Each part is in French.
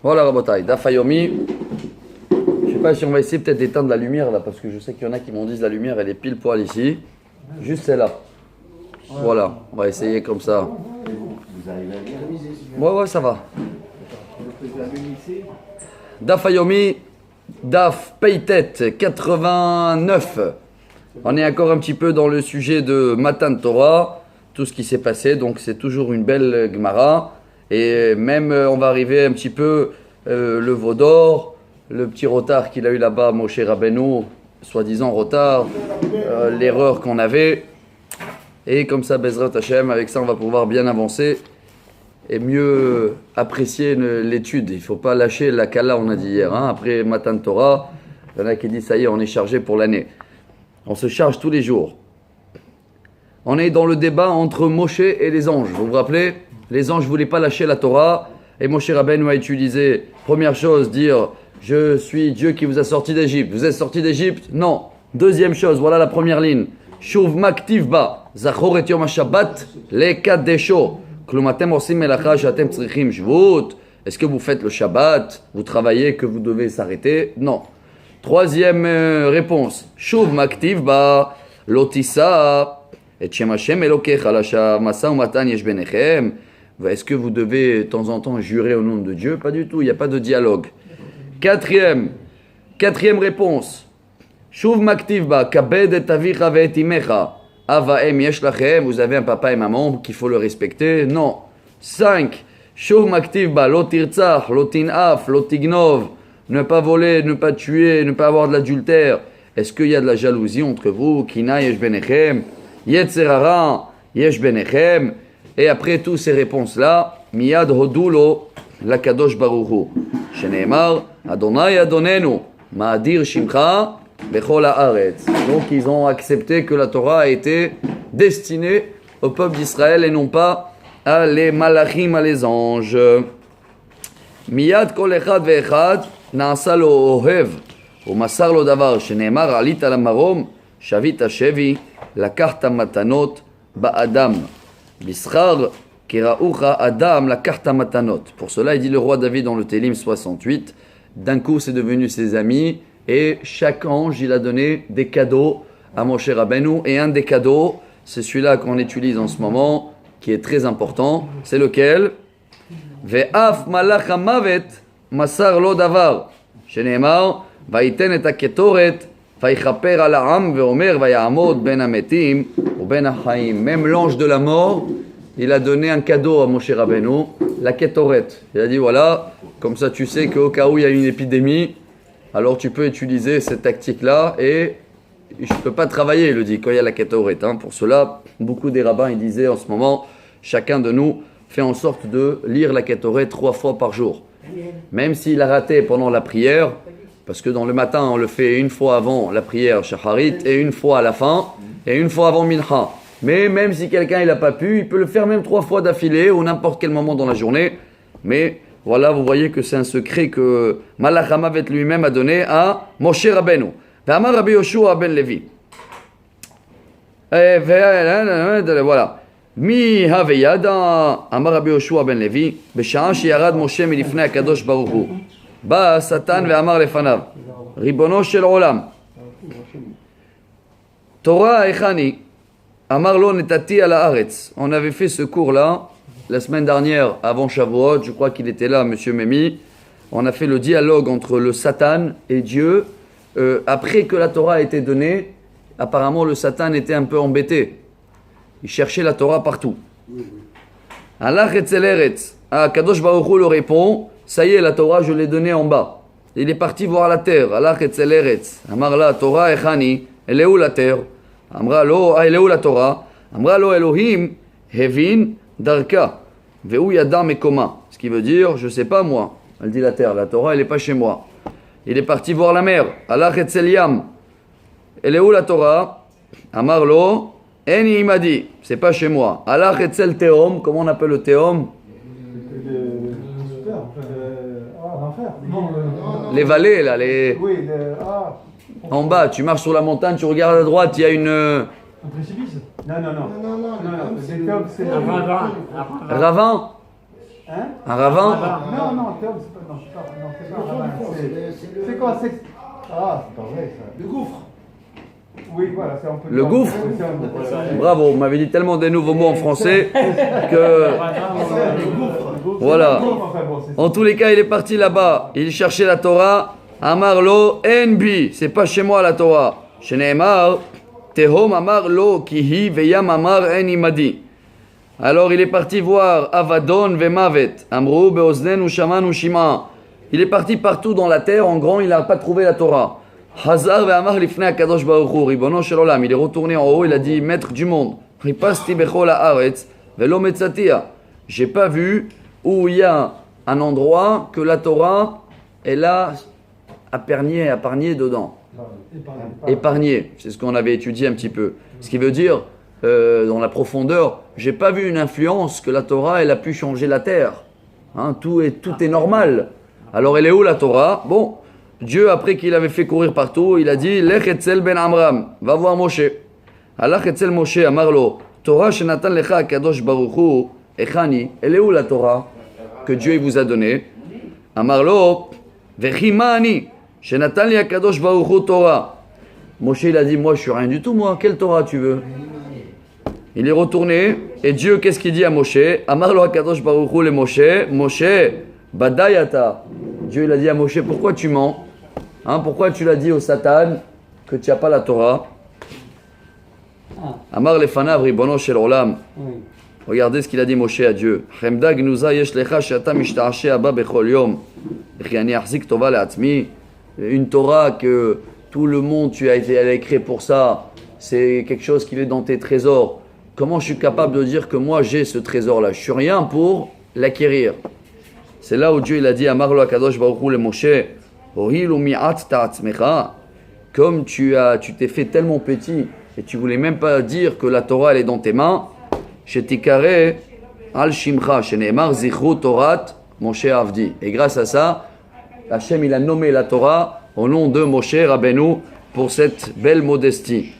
Voilà, Rabotai, Daf Hayomi. Je sais pas si on va essayer peut-être d'éteindre la lumière là, parce que je sais qu'il y en a qui m'ont dit la lumière elle est pile poil ici. Juste celle-là. Voilà, on va essayer comme ça. Vous arrivez à lire? Ouais, ça va. Daf Hayomi, Daf Peitet 89. On est encore un petit peu dans le sujet de Matan Torah, tout ce qui s'est passé, donc c'est toujours une belle Gemara. Et même on va arriver un petit peu le veau d'or, le petit retard qu'il a eu là-bas, Moshe Rabbeinu, soi-disant retard, l'erreur qu'on avait. Et comme ça, Bezrat Hashem, avec ça on va pouvoir bien avancer et mieux apprécier l'étude. Il ne faut pas lâcher la Kala, on a dit hier. Après Matan Torah, il y en a qui disent ça y est, on est chargé pour l'année. On se charge tous les jours. On est dans le débat entre Moshe et les anges. Vous vous rappelez? Les anges ne voulaient pas lâcher la Torah. Et Moshe Rabbeinu a utilisé, première chose, dire « Je suis Dieu qui vous a sorti d'Égypte ». Vous êtes sorti d'Égypte? Non. Deuxième chose, voilà la première ligne. « Shuv maktiv ba, zachor et yom ha-shabbat, lekadesho, klumatem osim melacha shatem tzrichim shvut ». Est-ce que vous faites le Shabbat? Vous travaillez que vous devez s'arrêter? Non. Troisième réponse. Shuv maktiv ba, lotissa. Est-ce que vous devez de temps en temps jurer au nom de Dieu? Pas du tout, il n'y a pas de dialogue. Quatrième réponse. Shuv maktivba kabed et avicha ve et imecha ava em yesh lachem. Vous avez un papa et maman qu'il faut le respecter? Non. 5. Shuv maktivba lo tirtzach, lo tinaf, lo tignov. Ne pas voler, ne pas tuer, ne pas avoir de l'adultère. Est-ce qu'il y a de la jalousie entre vous? Kina yesh benechem. Yetzerara, yesh benechem. Et après toutes ces réponses-là, miyad hodulo, la kadosh baruchu. Sheneemar, Adonai Adonenu, ma'adir shimcha, bechol haaretz. Donc ils ont accepté que la Torah a été destinée au peuple d'Israël et non pas à les malachim, à les anges. Miyad kol echad ve'echad, na'asa lo ohev, u'masar lo davar. Sheneemar, alit al marom, shavit hashevi, la carte matanot ba'adam bischar kiraucha adam la carte matanot. Pour cela il dit le roi David dans le Télim 68, d'un coup c'est devenu ses amis et chaque ange il a donné des cadeaux à Moshe Rabbeinu et un des cadeaux c'est celui-là qu'on utilise en ce moment qui est très important. C'est lequel? Ve'af malach hamavet masar lo davar sheneemar vaiten et haketoret. Même l'ange de la mort, il a donné un cadeau à Moshe Rabbeinu, la Ketoret. Il a dit voilà, comme ça tu sais qu'au cas où il y a une épidémie, alors tu peux utiliser cette tactique-là et je ne peux pas travailler, il le dit, quand il y a la Ketoret. Pour cela, beaucoup des rabbins ils disaient en ce moment, chacun de nous fait en sorte de lire la Ketoret 3 fois par jour. Même s'il a raté pendant la prière, parce que dans le matin, on le fait une fois avant la prière Shacharit, et une fois à la fin, et une fois avant Mincha. Mais même si quelqu'un il n'a pas pu, il peut le faire même 3 fois d'affilée, ou n'importe quel moment dans la journée. Mais voilà, vous voyez que c'est un secret que Malach Hamavet lui-même a donné à Moshe Rabbeinu. Ve'amar Rabbi Yoshua ben Levi. Voilà. Mi haveyada, Amar Rabbi Yoshua ben Levi, B'sha'a sheyarad Moshe milifnei HaKadosh Baruch Hu. Ba Satan ve'amar lefanav, Ribono shel olam, Torah echani, amar lo netati ala haaretz. On avait fait ce cours-là la semaine dernière avant Shavuot, je crois qu'il était là, Monsieur Memi. On a fait le dialogue entre le Satan et Dieu. Après que la Torah a été donnée, apparemment le Satan était un peu embêté. Il cherchait la Torah partout. Alach etzel eretz. Kadosh Baruch Hu le répond. Ça y est, la Torah, je l'ai donnée en bas. Il est parti voir la terre. Alach etzel eretz. Amar la Torah echani. Elle est où la terre? Amra lo, elle est où la Torah? Amra lo Elohim hevin darka. Ve'u yada mekoma. Ce qui veut dire, je sais pas moi. Elle dit la terre. La Torah, elle est pas chez moi. Il est parti voir la mer. Alach etzel yam. Elle est où la Torah? Amar lo. Eni il m'a dit, c'est pas chez moi. Alach etzel teom. Comment on appelle le teom? Les vallées là, les... Oui, en bas, tu marches sur la montagne, tu regardes à droite, il y a une... un précipice? Non. C'est comme c'est Un ravin. Ravin? Hein? Un ravin? Non, Théom, c'est pas, non, c'est pas un ravin. C'est quoi? Ah, c'est pas vrai ça. Le gouffre. Oui, voilà, c'est un peu. Le gouffre? C'est un gouffre. Bravo, vous m'avez dit tellement des nouveaux mots en français que... Voilà. En tous les cas, il est parti là-bas. Il cherchait la Torah. Amar lo enbi. C'est pas chez moi la Torah. Chez Neymar. Tehom amar lo kihi veyam amar en imadi. Alors il est parti voir Avadon vemavet. Amrou beoznen ou shaman ou shima. Il est parti partout dans la terre. En grand, il n'a pas trouvé la Torah. Hazar ve'amar lifnei HaKadosh Baruch Hu. Ribono shel olam. Il est retourné en haut. Il a dit, maître du monde. Ripasti bechol haaretz velo metzatia. J'ai pas vu où il y a un endroit que la Torah est là épargné dedans. Épargné, c'est ce qu'on avait étudié un petit peu. Ce qui veut dire, dans la profondeur, j'ai pas vu une influence que la Torah elle a pu changer la terre. Hein, tout est normal. Alors elle est où la Torah? Bon, Dieu après qu'il avait fait courir partout, il a dit Lech etzel ben Amram, va voir Moshe. Alach etzel Moshe, amarlo, Torah shenatan lecha HaKadosh Baruch Hu, echani, elle est où la Torah que Dieu vous a donnée? Amarlo, vechimani. Shenatan li HaKadosh Baruch Hu Torah. Moshe il a dit, moi je suis rien du tout, moi, quelle Torah tu veux? Il est retourné, et Dieu qu'est-ce qu'il dit à Moshe? Amarlo HaKadosh Baruch Hu le Moshe, Moshe, badayata. Dieu il a dit à Moshe, pourquoi tu mens? Hein, pourquoi tu l'as dit au Satan que tu n'as pas la Torah? Amar lefanav ribono shel olam. Regardez ce qu'il a dit Moshe à Dieu. Chemda gnuza yesh lecha she'ata mishta'ashe abba bechol yom. V'chiani achzik tova le'atzmi. Une Torah que tout le monde, elle a écrit pour ça. C'est quelque chose qui est dans tes trésors. Comment je suis capable de dire que moi j'ai ce trésor-là? Je suis rien pour l'acquérir. C'est là où Dieu il a dit à Marlo Akadosh Baruch Hu le Moshe, Ohilu mi'at ta'atzmecha. Comme tu t'es fait tellement petit et tu voulais même pas dire que la Torah elle est dans tes mains. Shetikare al shimcha sheneemar zichru Torat Moshe Avdi. Et grâce à ça, Hachem il a nommé la Torah au nom de Moshe Rabbeinu pour cette belle modestie.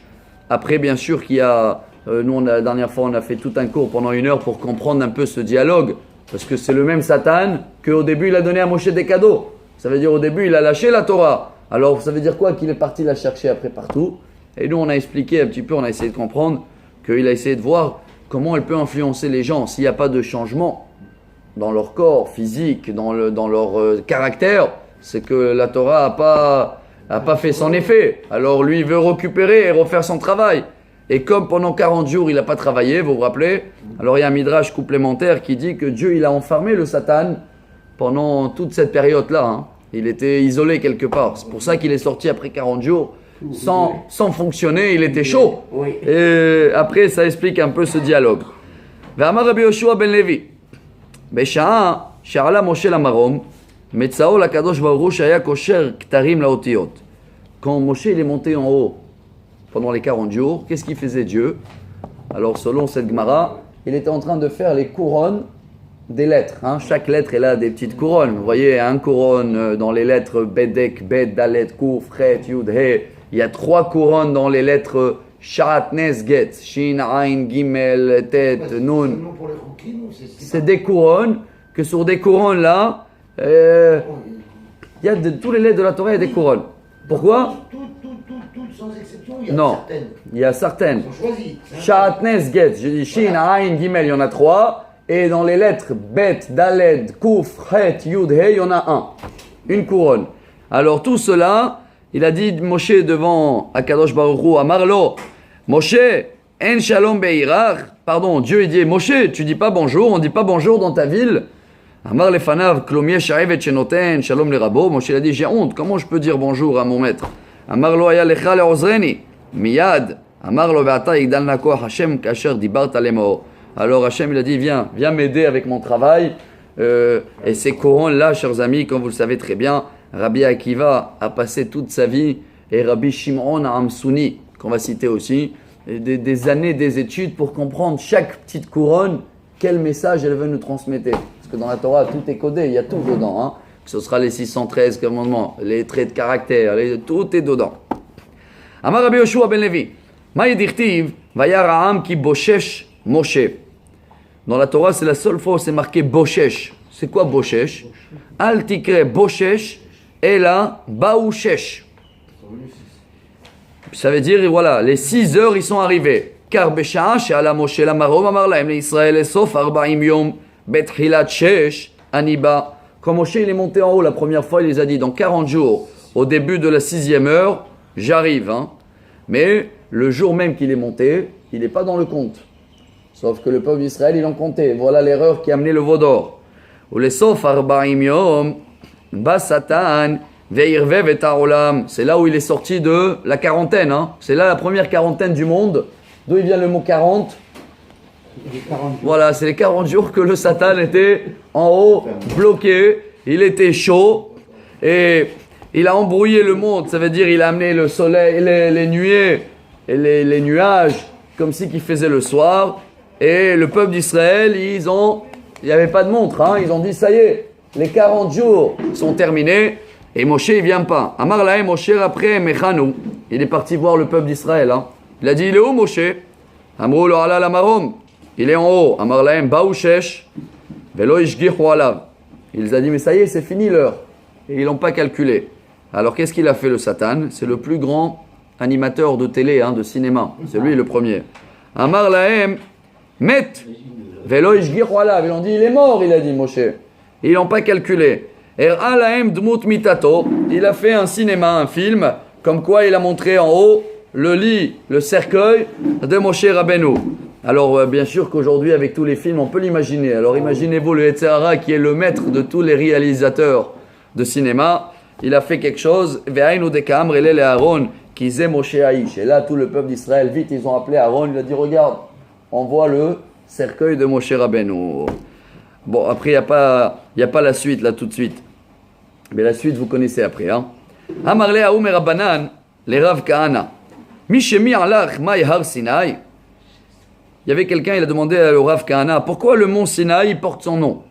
Après bien sûr qu'il y a, nous la dernière fois on a fait tout un cours pendant 1 heure pour comprendre un peu ce dialogue. Parce que c'est le même Satan qu'au début il a donné à Moshe des cadeaux. Ça veut dire au début il a lâché la Torah. Alors ça veut dire quoi? Qu'il est parti la chercher après partout. Et nous on a expliqué un petit peu, on a essayé de comprendre qu'il a essayé de voir comment elle peut influencer les gens. S'il n'y a pas de changement dans leur corps physique, dans leur caractère, c'est que la Torah a pas fait son effet. Alors lui il veut récupérer et refaire son travail. Et comme pendant 40 jours il n'a pas travaillé, vous vous rappelez? Alors il y a un midrash complémentaire qui dit que Dieu il a enfermé le Satan pendant toute cette période-là. Hein. Il était isolé quelque part. C'est pour ça qu'il est sorti après 40 jours sans fonctionner, il était chaud. Et après ça explique un peu ce dialogue. Ve'amar Rabbi Yoshua ben Levi. Besha'a she'ala Moshe lamarom metzao lakadosh baruch hu shaya kosher ktarim laotiyot. Quand Moshe il est monté en haut pendant les 40 jours, qu'est-ce qu'il faisait Dieu? Alors selon cette Gemara, il était en train de faire les couronnes des lettres. Hein. Chaque lettre elle a des petites couronnes. Vous voyez, un couronne dans les lettres Bedek, Bed, Dalet, Kuf, Chet, Yud, He. Il y a 3 couronnes dans les lettres Shat, Nes, Get, Shin, Ain, Gimel, Tet, Nun. C'est des couronnes que sur des couronnes là, il y a tous les lettres de la Torah, il y a des couronnes. Pourquoi? Toutes sans exception, il y a Non, certaines. il y a certaines. Ils sont choisis. Shatnes Get, je dis Shin, Ain, Gimel, il y en a 3. Et dans les lettres Bet, Daled, Kuf, Chet, Yud, He, il y en a 1. Une couronne. Alors tout cela, il a dit Moshe devant Akadosh Baruch Hu, Amarlo, Moshe, En Shalom Beirach. Pardon, Dieu il dit Moshe, tu dis pas bonjour, on dit pas bonjour dans ta ville. Amar lefanav, Klomie Sharevet Shenoten, Shalom le Rabo. Moshe il a dit j'ai honte, comment je peux dire bonjour à mon maître? Amarlo aya lecha leozreni, miyad. Amarlo ve'ata yigdal na koach Hashem kasher dibart alemo. Alors Hashem il a dit viens m'aider avec mon travail. Et ces couronnes-là, chers amis, comme vous le savez très bien, Rabbi Akiva a passé toute sa vie et Rabbi Shimon Amsouni, qu'on va citer aussi, des années des études pour comprendre chaque petite couronne, quel message elle veut nous transmettre. Parce que dans la Torah, tout est codé, il y a tout dedans. Hein. Ce sera les 613 commandements, les traits de caractère, tout est dedans. Amar Rabbi Yoshua ben Levi, Maï dirtiv, vayar ha'am ki boshesh Moshe. Dans la Torah, c'est la seule fois où c'est marqué Boshesh. C'est quoi Boshesh? Al tikre Boshesh et la Baouchesh. Ça veut dire, voilà, les 6 heures, ils sont arrivés. Car Besha'a she'ala Moshe la marom amar lahem le Israël et sof 40 yom betchilat shesh aniba. Quand Moshe il est monté en haut la première fois, il les a dit, dans 40 jours, au début de la 6e heure, j'arrive. Hein. Mais le jour même qu'il est monté, il n'est pas dans le compte. Sauf que le peuple d'Israël, il en comptait. Voilà l'erreur qui a amené le veau d'or. Ou les sof 40 yom basatan ve'irvev et ha'olam. C'est là où il est sorti de la quarantaine. Hein. C'est là la première quarantaine du monde. D'où il vient le mot 40? Voilà, c'est les 40 jours que le Satan était en haut, bloqué. Il était chaud et il a embrouillé le monde. Ça veut dire il a amené le soleil, les nuées et les nuages comme si qu'il faisait le soir. Et le peuple d'Israël, il n'y avait pas de montre. Hein. Ils ont dit, ça y est, les 40 jours sont terminés. Et Moshe, il ne vient pas. Amar lahem Moshe après Mechanu. Il est parti voir le peuple d'Israël. Hein. Il a dit, il est où Moshe? Amrou lo ala la marom. Il est en haut. Amar lahem baouchesh. Velo ishgichu alav. Il les a dit, mais ça y est, c'est fini l'heure. Et ils n'ont pas calculé. Alors qu'est-ce qu'il a fait le Satan? C'est le plus grand animateur de télé, hein, de cinéma. C'est lui le premier. Amar lahem met. Velo ishgichu alav. Ils ont dit, il est mort, il a dit Moshe. Ils n'ont pas calculé. Il a fait un cinéma, un film, comme quoi il a montré en haut le lit, le cercueil de Moshe Rabbeinu. Alors bien sûr qu'aujourd'hui avec tous les films on peut l'imaginer. Alors imaginez-vous le Yetzer Hara qui est le maître de tous les réalisateurs de cinéma. Il a fait quelque chose. Et là tout le peuple d'Israël vite ils ont appelé Aaron. Il a dit regarde, on voit le cercueil de Moshe Rabbeinu. Bon, après, il n'y a pas la suite, là, tout de suite. Mais la suite, vous connaissez après, hein. Amarle Aoum et Rabbanan, les Rav Kahana. Mishemi alach mai har Sinaï. Il y avait quelqu'un, il a demandé au Rav Kahana, pourquoi le mont Sinaï porte son nom?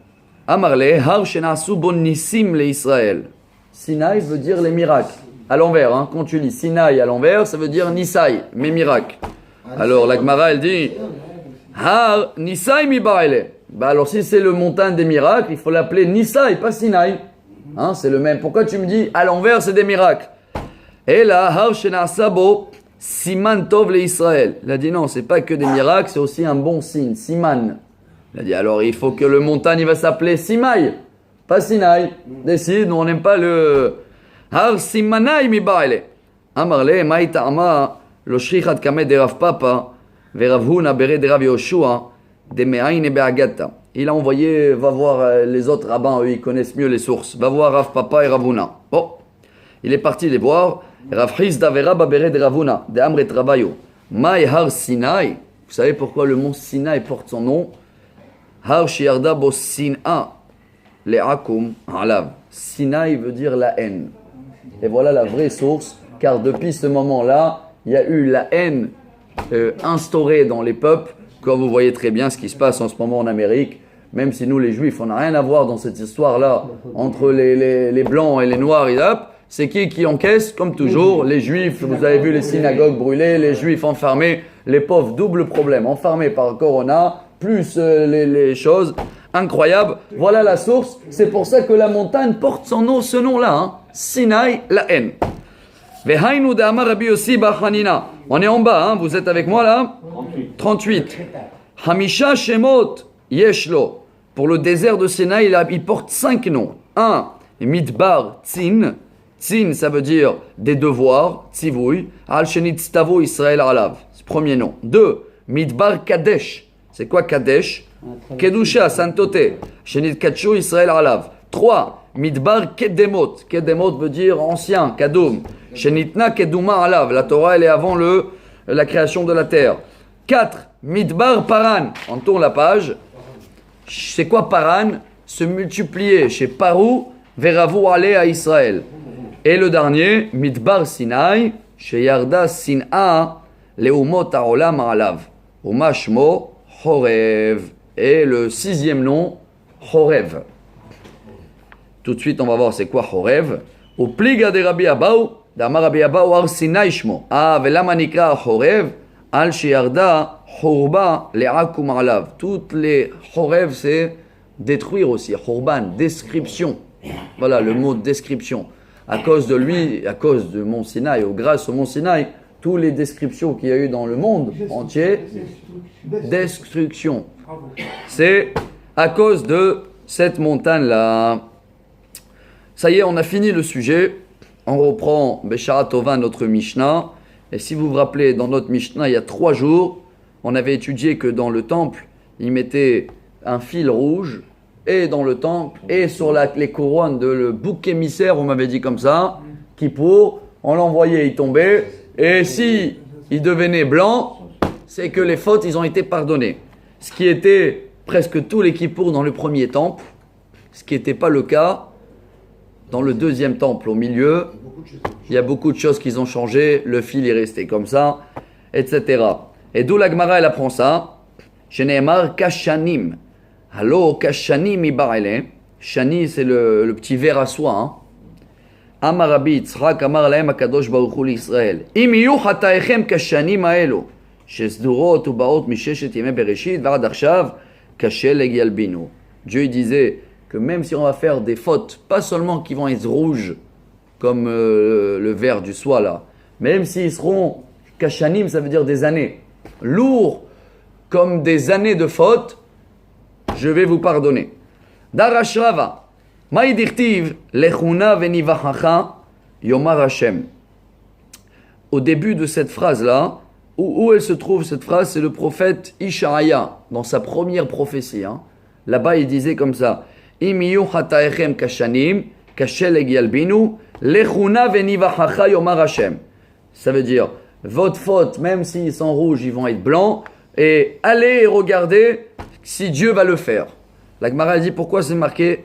Amarle, har shenasu bon nissim le Israël. Sinaï veut dire les miracles. À l'envers, hein. Quand tu lis Sinaï à l'envers, ça veut dire Nisaï, mes miracles. Alors, la Gemara, elle dit, har Nisaï mi ba'ele. Bah alors si c'est le montagne des miracles, il faut l'appeler Nissa et pas Sinaï. Hein, c'est le même. Pourquoi tu me dis à l'envers c'est des miracles? Et là, Har Shena Sabo, Siman Tov le Israël. Il a dit non, c'est pas que des miracles, c'est aussi un bon signe, Siman. Il a dit alors il faut que le montagne il va s'appeler Simaï, pas Sinaï. Décide, nous on n'aime pas le Har Simanai mi baile. Amarle, Maïta Ama, lo Shichat Kamed de Rav Papa, Verav Huna Bere de Rav Yoshua. Il a envoyé, va voir les autres rabbins, eux ils connaissent mieux les sources. Va voir Rav Papa et Ravuna. Bon, il est parti les voir. Rav Chizda vera babere de Ravuna, de Amret Rabayo. Mai Har Sinai. Vous savez pourquoi le mont Sinaï porte son nom? Har Shiarda bo Sin'a le Akum Alav. Sinaï veut dire la haine. Et voilà la vraie source, car depuis ce moment-là, il y a eu la haine instaurée dans les peuples. Comme vous voyez très bien ce qui se passe en ce moment en Amérique, même si nous les Juifs, on n'a rien à voir dans cette histoire-là, entre les Blancs et les Noirs, c'est qui encaisse? Comme toujours, les Juifs, vous avez vu les synagogues brûlées, les Juifs enfermés, les pauvres, double problème, enfermés par Corona, plus les choses incroyables. Voilà la source, c'est pour ça que la montagne porte son nom, ce nom-là, hein. Sinaï, la haine. On est en bas, hein? Vous êtes avec moi là? 38. Hamisha Shemot Yeshlo. Pour le désert de Sinaï, il porte 5 noms. 1. Midbar Tzin. Tzin, ça veut dire des devoirs. Tzivouy. Al Shenit Stavo Israël Alav. C'est le premier nom. 2. Midbar Kadesh. C'est quoi Kadesh? Kedusha, sainteté. Shenit Kachu Israël Alav. 3. Midbar Kedemot. Kedemot veut dire ancien, Kadoum. Shenitna Keduma Alav. La Torah, elle est avant la création de la terre. 4. Midbar Paran. On tourne la page. C'est quoi Paran? Se multiplier chez Parou, Veravu Ale à Israël. Et le dernier, Midbar Sinai, chez Yarda Sin'a, Leumot Haolam Alav. Umashmo Horev. Et le 6e nom, Horev. Tout de suite, on va voir c'est quoi Horev. Au pliga de Rabbi Abaou, d'Amar Rabbi Abaou Ar Sinai Shmo. Ah, velama nikra Horev, al sheyarda Horba le'akum alav. Toutes les Horev, c'est détruire aussi, Khurban, description. Voilà le mot description. À cause de lui, à cause de Mont Sinaï, ou grâce au Mont Sinaï, toutes les descriptions qu'il y a eu dans le monde entier, destruction. C'est à cause de cette montagne-là. Ça y est, on a fini le sujet. On reprend Beshara Tova, notre Mishnah. Et si vous vous rappelez, dans notre Mishnah, il y a 3 jours, on avait étudié que dans le temple, ils mettaient un fil rouge, et dans le temple, et sur les couronnes de le bouc émissaire, on m'avait dit comme ça, Kippour, on l'envoyait, il tombait, et si il devenait blanc, c'est que les fautes, ils ont été pardonnées. Ce qui était presque tous les Kippour dans le premier temple, ce qui n'était pas le cas dans le deuxième temple, au milieu. Il y a beaucoup de choses qui ont changé, le fil est resté comme ça, etc. Et d'où la Gemara, elle apprend ça. Sheneemar kashanim. Allo kashanim ibarele. Shani, c'est le petit verre à soie. Hein. Amar Rabbi Yitzchak, Amar lahem HaKadosh Baruch Hu l'Israël. Im yiyu chataechem kashanim haelu. Shesdurot ubaot misheshet yemei bereshit v'ad achav kasheleg yalbinu. Dieu disait que même si on va faire des fautes, pas seulement qui vont être rouges, comme le verre du soie là, même s'ils seront kashanim, ça veut dire des années, lourds comme des années de fautes, je vais vous pardonner. Darashrava, maïdirtiv, lechuna venivachacha, yomar Hashem. Au début de cette phrase-là, où elle se trouve cette phrase, c'est le prophète Ishaïa, dans sa première prophétie. Hein. Là-bas, il disait comme ça, Imiyu chataechem kashanim, kasheleg yalbinu, lechuna venivachacha yomar Hashem. Ça veut dire, votre faute, même s'ils sont rouges, ils vont être blancs, et allez et regardez si Dieu va le faire. La Gemara dit pourquoi c'est marqué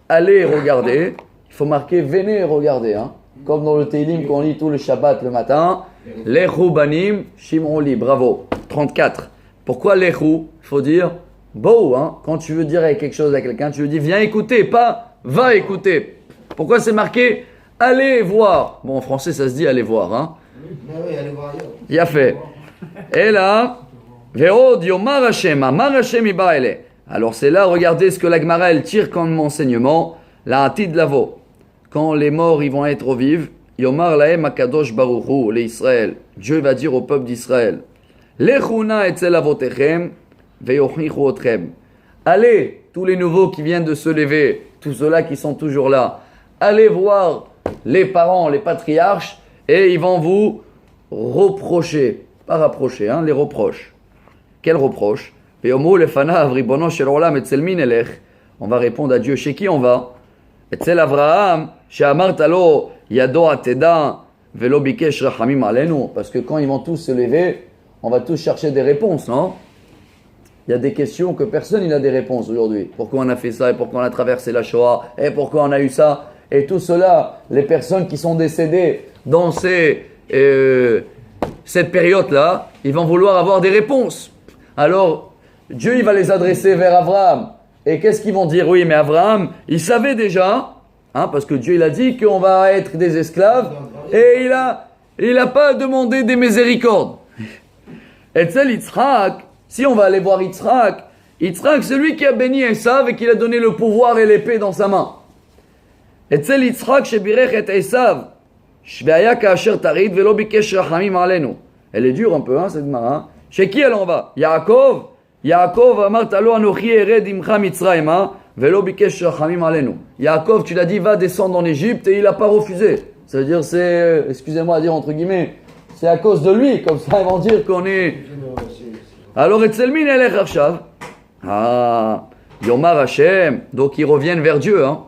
allez et regardez. Il faut marquer venez et regardez. Hein. Comme dans le Teilim qu'on lit tout le Shabbat le matin. Lechu banim shimon li. Bravo. 34. Pourquoi lechu? Il faut dire beau. Hein. Quand tu veux dire quelque chose à quelqu'un, tu lui dis viens écouter, pas va écouter. Pourquoi c'est marqué allez voir? Bon, en français ça se dit allez voir. Hein. Il a fait. Et là, Ve'od yomar Hashem, amar Hashem iba ele. Alors c'est là, regardez ce que la Gemara elle tire comme enseignement, la atid lavo. Quand les morts ils vont être au vif, yomar lahem HaKadosh Baruch Hu, les Israël. Dieu va dire au peuple d'Israël, lechuna etzel avotechem ve'yochnichu otchem. Allez, tous les nouveaux qui viennent de se lever, tous ceux-là qui sont toujours là, allez voir les parents, les patriarches, et ils vont vous reprocher, pas rapprocher, hein, les reproches. Quel reproche? On va répondre à Dieu. Chez qui on va? Etzel Avraham, she'amartalo yado ateda velo bikesh rachamim alenu. Parce que quand ils vont tous se lever, on va tous chercher des réponses, non? Il y a des questions que personne n'a des réponses aujourd'hui. Pourquoi on a fait ça? Et pourquoi on a traversé la Shoah? Et pourquoi on a eu ça? Et tout cela, les personnes qui sont décédées dans cette période-là, ils vont vouloir avoir des réponses. Alors, Dieu il va les adresser vers Abraham. Et qu'est-ce qu'ils vont dire? Oui, mais Abraham, il savait déjà, hein, parce que Dieu il a dit qu'on va être des esclaves, et il a pas demandé des miséricordes. Et tel Yitzhak, si on va aller voir Yitzhak, c'est lui qui a béni Esav et qui a donné le pouvoir et l'épée dans sa main. Et tel Yitzhak shebirech et Esav, shveaya ka'asher tarid velo bikesh rachamim alenu. Elle est dure un peu, hein, cette main. Chez qui elle en va? Yaakov amartalo anochi ered imcha mitzrayim velo bikesh rachamim alenu. Yaakov, tu l'as dit, va descendre en Égypte et il n'a pas refusé. Ça veut dire, c'est, excusez-moi à dire entre guillemets, c'est à cause de lui, comme ça ils vont dire qu'on est... Alors, etzelmin elech arshav. Ah, yomar Hashem. Donc ils reviennent vers Dieu, hein,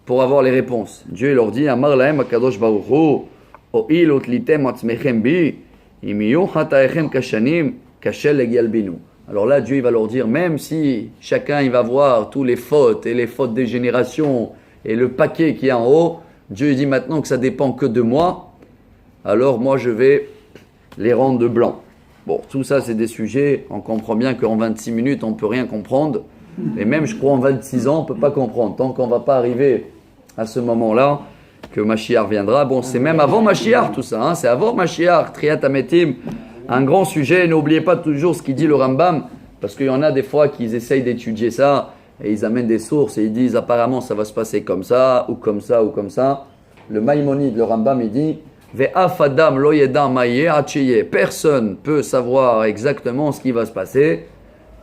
pour avoir les réponses. Dieu leur dit, amar lahem HaKadosh Baruch Hu, o'il otlitem atzmechem bi, imiyu chataechem kashanim, kasheleg yalbinu. Alors là, Dieu il va leur dire, même si chacun il va voir tous les fautes et les fautes des générations et le paquet qui est en haut, Dieu il dit maintenant que ça dépend que de moi, alors moi je vais les rendre de blanc. Bon, tout ça c'est des sujets, on comprend bien qu'en 26 minutes on ne peut rien comprendre, et même je crois en 26 ans on ne peut pas comprendre, tant qu'on ne va pas arriver à ce moment-là, que Mashiach viendra. Bon, c'est même avant Mashiach tout ça, hein, c'est avant Mashiach, Triat Ametim, un grand sujet. N'oubliez pas toujours ce qu'il dit le Rambam, parce qu'il y en a des fois qui essayent d'étudier ça, et ils amènent des sources et ils disent apparemment ça va se passer comme ça, ou comme ça, ou comme ça. Le Maïmonide, le Rambam, il dit Ve'af adam lo yeda ma yeh ad sheyeh. Personne peut savoir exactement ce qui va se passer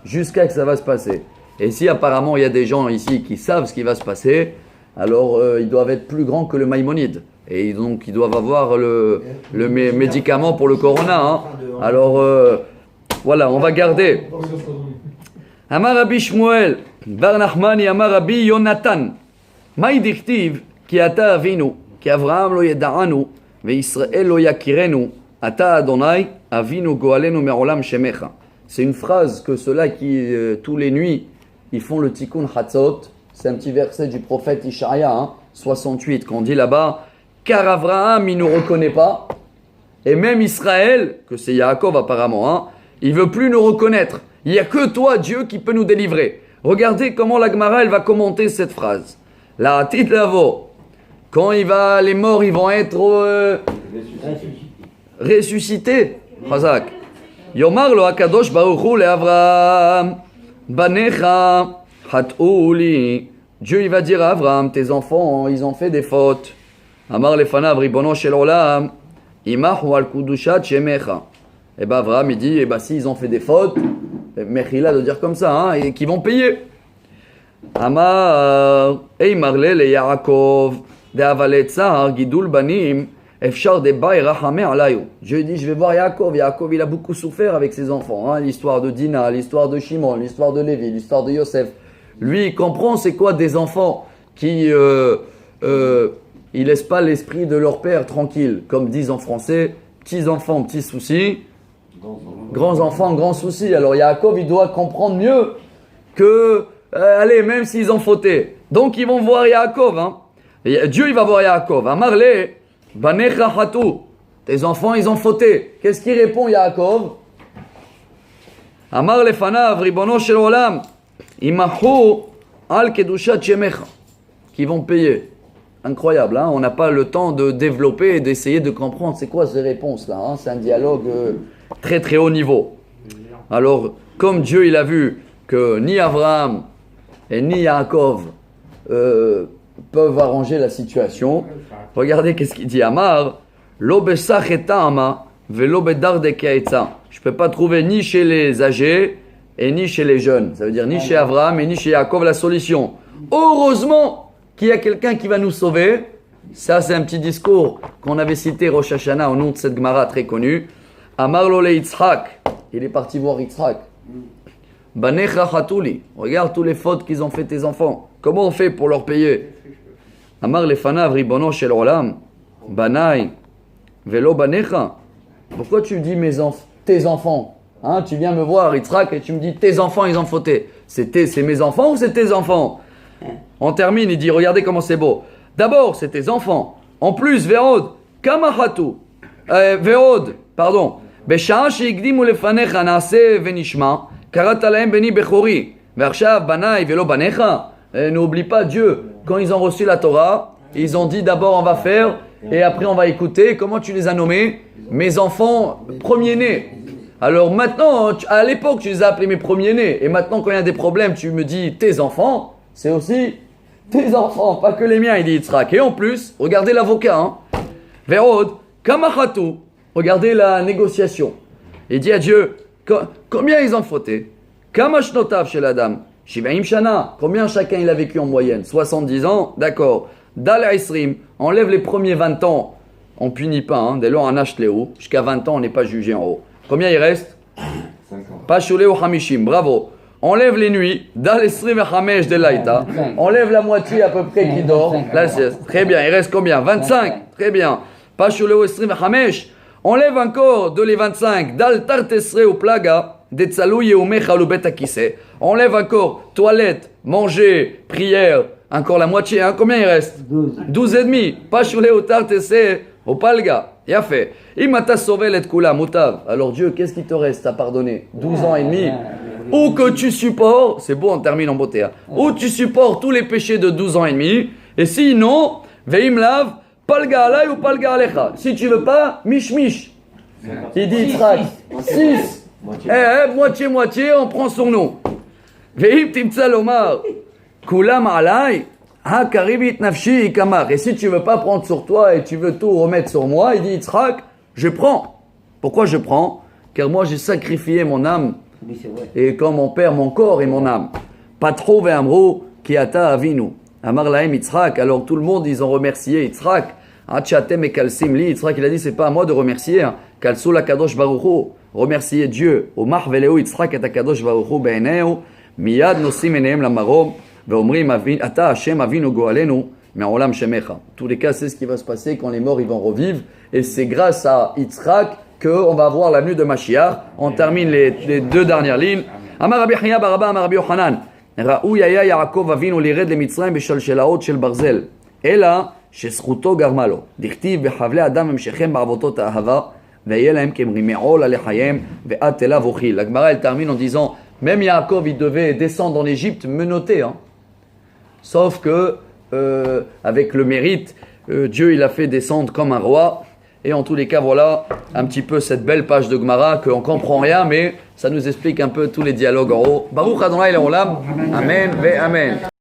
jusqu'à que ça va se passer. Et si apparemment il y a des gens ici qui savent ce qui va se passer, alors ils doivent être plus grands que le Maïmonide. Et donc ils doivent avoir le médicament pour le corona. Hein. Alors voilà, on va garder. Amar Rabbi Shmuel, Bar Nachmani, Amar Rabbi Yonatan. Maï dictive ki ata avinu, ki Avraham lo yeda'anu, ve Israël lo yakirenu, ata Adonai, avinu goalenu me'olam shemecha. C'est une phrase que ceux-là qui, tous les nuits, ils font le tikkun Hatzot. C'est un petit verset du prophète Ishaïa, 68, qu'on dit là-bas, car Avraham, il ne nous reconnaît pas, et même Israël, que c'est Yaakov apparemment, il ne veut plus nous reconnaître. Il n'y a que toi, Dieu, qui peut nous délivrer. Regardez comment la Gemara, elle va commenter cette phrase. La Hatit Lavo, quand les morts, ils vont être ressuscités. Chazak. Yomar lo Akadosh Baruch Hu le Avraham, Banecha, Hat'uli. Dieu, il va dire à Avraham, tes enfants, ils ont fait des fautes. Amar lefanav ribono shel olam, imahu al kudushat shemecha. Et ben Avraham, il dit, s'ils ont fait des fautes, Mechila de dire comme ça, et qu'ils vont payer. Amar, Eimarle le Yaakov, de avalet tsar, gidul banim, efshar de bay rachamé alayu. Dieu dit, je vais voir Yaakov. Yaakov, il a beaucoup souffert avec ses enfants. L'histoire de Dina, l'histoire de Shimon, l'histoire de Lévi, l'histoire de Yosef. Lui, il comprend c'est quoi des enfants qui ils laissent pas l'esprit de leur père tranquille. Comme disent en français, petits enfants, petits soucis. Grands enfants, grands soucis. Alors Yaakov, il doit comprendre mieux que, allez, même s'ils ont fauté. Donc ils vont voir Yaakov. Dieu, il va voir Yaakov. Amarle, banecha hatu. Tes enfants, ils ont fauté. Qu'est-ce qu'il répond Yaakov? Amar lefanav, ribono shel olam, imahu al kedushat shemecha. Qui vont payer. Incroyable, on n'a pas le temps de développer et d'essayer de comprendre c'est quoi ces réponses-là. C'est un dialogue très très haut niveau. Alors, comme Dieu il a vu que ni Abraham et ni Yaakov peuvent arranger la situation, regardez qu'est-ce qu'il dit Amar, lo besach et ta'ama velo bedar de ke'etza. Je ne peux pas trouver ni chez les âgés et ni chez les jeunes. Ça veut dire ni chez Abraham et ni chez Yaakov la solution. Heureusement qu'il y a quelqu'un qui va nous sauver. Ça, c'est un petit discours qu'on avait cité Rosh Hashanah au nom de cette Gemara très connue. Amar lo le Yitzhak. Il est parti voir Yitzhak. Banecha hatuli. Regarde tous les fautes qu'ils ont fait tes enfants. Comment on fait pour leur payer? Amar lefanav ribono shel olam. Banai. Velo banecha. Pourquoi tu dis tes enfants? Tu viens me voir Yitzhak et tu me dis tes enfants ils ont fauté. C'est mes enfants ou c'est tes enfants? On termine, il dit, regardez comment c'est beau. D'abord, c'est tes enfants. En plus, Ve'od, Kamahatu. Ve'od, pardon. Besha'a she'ikdimu lefanecha na'aseh ve'nishma, karata lahem beni bechori. Ve'arshav banai ve'lo banecha. N'oublie pas Dieu. Quand ils ont reçu la Torah, ils ont dit d'abord on va faire et après on va écouter. Comment tu les as nommés? Mes enfants premiers-nés. Alors maintenant, à l'époque, tu les as appelés mes premiers-nés. Et maintenant, quand il y a des problèmes, tu me dis tes enfants. C'est aussi tes enfants, pas que les miens, il dit Yitzhak. Et en plus, regardez l'avocat, Ve'od, kamachatu. Regardez la négociation. Il dit à Dieu, combien ils ont fauté? Kamashnotav chez la dame. Shibaim shana. Combien chacun il a vécu en moyenne? 70 ans, d'accord. Dal Isrim, enlève les premiers 20 ans. On punit pas, dès lors on achète les hauts. Jusqu'à 20 ans, on n'est pas jugé en haut. Combien il reste? 5 ans. Pashule ou Hamishim, bravo. Enlève les nuits, Dal Esrim et Hamesh de Laïta. Enlève la moitié à peu près qui dort. La sieste. Très bien, il reste combien? 25. Très bien. Pashule ou Esrim et Hamesh. Enlève encore de les 25. Dal Tartesre ou Plaga. Detsalouye ou Mechalu Betakise. Enlève encore toilette, manger, prière. Encore la moitié, combien il reste? 12 et demi. Pashule ou Tartesre ou Palga. Il a fait. Imata Sovel et Kula Moutav. Alors Dieu, qu'est-ce qui te reste à pardonner? 12 ans et demi. Ou que tu supportes, c'est beau, on termine en beauté, ou tu supportes tous les péchés de 12 ans et demi, et sinon, veim lav, palga alay ou palga alecha. Si tu veux pas, mish. Il dit Yitzhak, 6. Moitié, on prend son nom. Veim timtsa lomar, Kulam alay, ha karibit nafshi ikamar. Et si tu veux pas prendre sur toi et tu veux tout remettre sur moi, il dit Yitzhak, je prends. Pourquoi je prends? Car moi j'ai sacrifié mon âme. Oui, c'est vrai. Et quand mon père, mon corps et mon âme. Patro ve'amro ki ata avinu. Amar lahem Yitzhak. Alors tout le monde, ils ont remercié Yitzhak. Hachatem et kalsim li. Yitzhak, il a dit, c'est pas à moi de remercier. Kalsul akadosh baruchu. Remercier Dieu. Omar veleu Yitzhak et akadosh baruchu be'eneu. Miyad nosim enehem lamarom. Ve'omrim ata Hashem avinu goalenu. Mais olam shemecha. Tous les cas, c'est ce qui va se passer quand les morts ils vont revivre. Et c'est grâce à Yitzhak qu'on va voir la venue de Mashiach. On termine les deux dernières lignes. Amar Rabbi Chaya baraba Amar Rabbi Yochanan. ראוי היה יעקב אבינו לירד למצרים בשלשלאות של ברזל, אלא שזכותו גרמה לו. דכתיב בחבלי אדם המשכם בעבותות האהבה, ויהיה להם כמרימי עול עלי חייהם, ואת אליו אוכיל. La Gemara elle termine en disant, même Yaakov il devait descendre en Égypte menotté, hein. Sauf que avec le mérite, Dieu il a fait descendre comme un roi. Et en tous les cas, voilà un petit peu cette belle page de Gemara qu'on ne comprend rien, mais ça nous explique un peu tous les dialogues en haut. Baruch Adonai Leolam. Amen ve Amen.